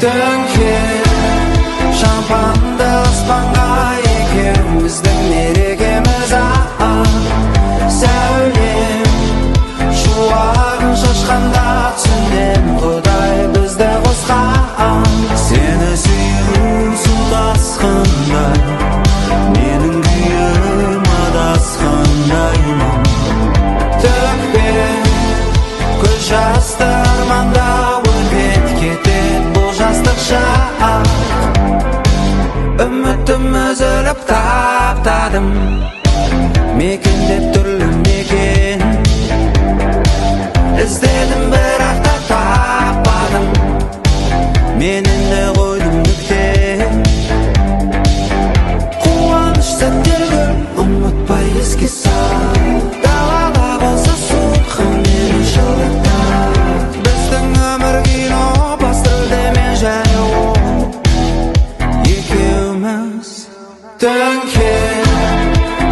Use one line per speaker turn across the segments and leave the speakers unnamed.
Dönkür şampandı ıspanға екеуміздің мерекеміз сәулем шуағын шашқанда түсінем Құдай бізді қосқан сені сүю су тасқындай менің күйім адасқандаймын төкпе көз жасты арманда өтет кетет бұл жастық шақ үмітім үзіліп таптадым мекендеп түрлі мекен іздедім бірақ та таппадым мен енді қойдым нүкте қуаныш сәттерді ұмытпай еске сал далада болса суық мені жылытар біздің өмір кино басты мен және ол екеуміз Dönkür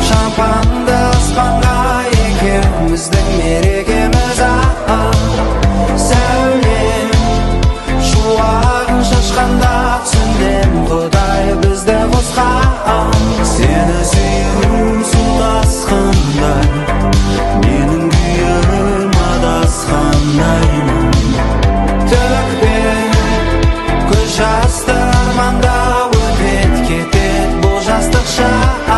şampanды ıspanға екеуміздің мерекеміз сәулем шуағын шашқанда түсіндім Құдай бізді қосқан сені сүю су тасқындай менің күйім адасқандаймын төкпе көз жасты арманда өтет кетет бұл жастық шақ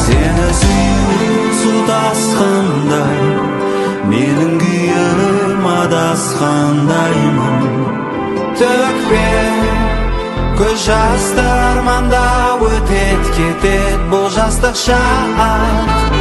сені сүю су тасқындай менің күйім адасқандаймын төкпе көз жасты арманда өтет кетет бұл жастық шақ